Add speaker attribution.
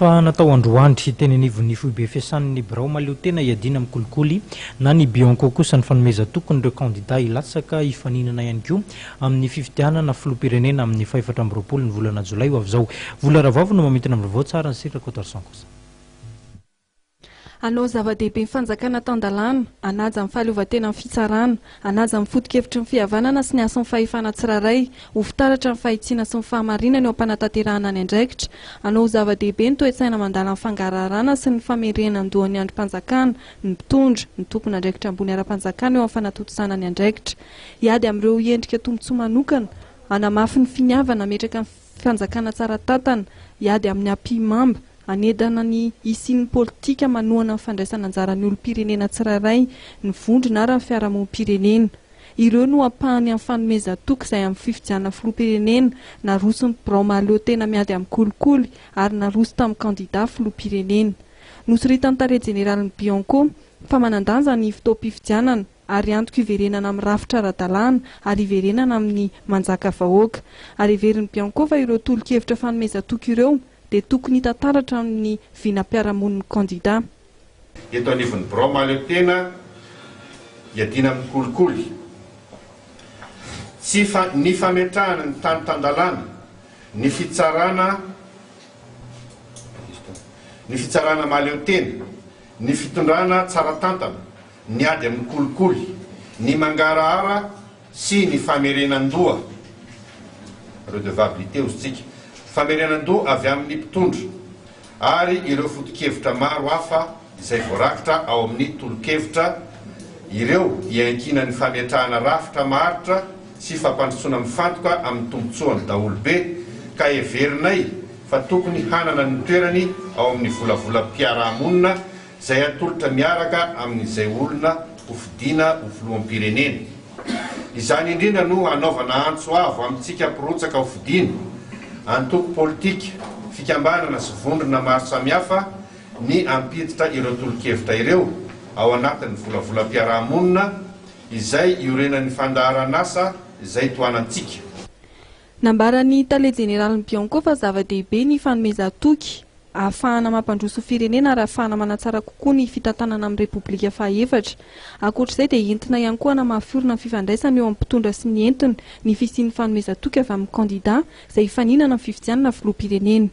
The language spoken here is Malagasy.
Speaker 1: fa natao androandry teny anivon'ny foibe fiasan'ny birao maleo tena iadina amin'ny kolikoly na ny Bianco kosa ny fanomeza tokony ireo kandida hilatsaka hifaninana ihany koa amin'ny fifidianana filoham-pirenena amin'ny 4 ny volana Jolay ho avy izao. Vola Ravavo no mametona amin'ny vaovao tsara ny sira Kotarsan kosa.
Speaker 2: Anao zava-dehibe ny fanjakana tandalana, anaja amin'ny fahaleovantena amin'ny fitsarana, anaja amin'ny foto-kevitry ny fihavanana sy ny asany fahefana tsiraray, ho fitaratra ny fahitsiana sy ny fahamarinana eo am-panatanterahana ny andraikitra. Anao zava-dehibe ny toe-tsaina mandala amin'ny fangararana sy ny famerenan-doha ny androm-panjakana, ny mpitondra, ny tompona andraikitra ambony ara-panjakana eo amin'ny fanatotosana ny andraikitra. Hiady amin'ireo endrika tombotsoa manokana, hanamafy ny finiavana metraka amin'ny fanjakana tsara tatana, hiady amin'ny ampimamba, anedana ny isin'ny politika manohana ny fandraisana anjaran'ny olom-pirenena tsiraray, ny vondrona ary ny fiarahamonim-pirenena. Ireo no ampahany amin'ny fanomezan-toko izay amin'ny fifidianana filoham-pirenena naroso ny birao maleo tena miady amin'ny kolikoly ary naroso tamin'ny kandida filoham-pirenena. Nosoritan'ny tare jeneraly ny Bianco fa manandanja ny fotoam-pifidianana ary antoka hiverenana amin'ny rafitra ara-dalàna ary hiverenana amin'ny manjaka vahoaka. Ary heverin'ny Bianco fa ireo tolo-kevitra fanomezan-toko ireo dia tokony hitantaratra amin'ny vinam-piarahamonin'ny kandida.
Speaker 3: Eto anivon'ny birao maleo tena iadina amin'ny kolikoly. Ny fametrahana ny tany tandalana, ny fitsarana maleo tena, ny fitondrana tsara tantana, ny ady amin'ny kolikoly, ny mangarahara sy ny famerenan-doha, redevabilité ozintsika, famerenan-doha avy amin'ny mpitondra ary ireo foto-kevitra maro hafa izay voarakitra ao amin'ny tolo-kevitra, ireo hiankina ny fametrahana rafitra maharitra sy fampandrosoana mifantoka amin'ny tombotsoan'ny daholobe, ka heverinay fa tokony hanana ny toerany ao amin'ny volavolam-piarahamonina izay atolotra miaraka amin'izay olona hofidiana ho filoham-pirenena. Izany indrindra no anaovana antso avo amintsika mpirotsaka hofidiana, antoko politika, fikambanana sy vondrona maro samihafa ny ampiditra ireo tolo-kevitra ireo ao anatin'ny volavolam-piarahamonina izay iorenan'ny fandaharan'asa izay toanantsika.
Speaker 2: Nambarany tale jeneraly Bianco fa zava-dehibe ny fanomezan-toky ahafahana mampandroso firenena ary ahafahana manatsara kokoa ny fitantanana amin'ny Repoblika faha-efatra. Ankoatr'izay dia entina ihany koa hanamafiorina ny fifandraisana eo amin'ny mpitondra sy ny entiny ny fisian'ny fanomezan-toky avy amin'ny kandida izay hifaninana amin'ny fifidianana filoham-pirenena.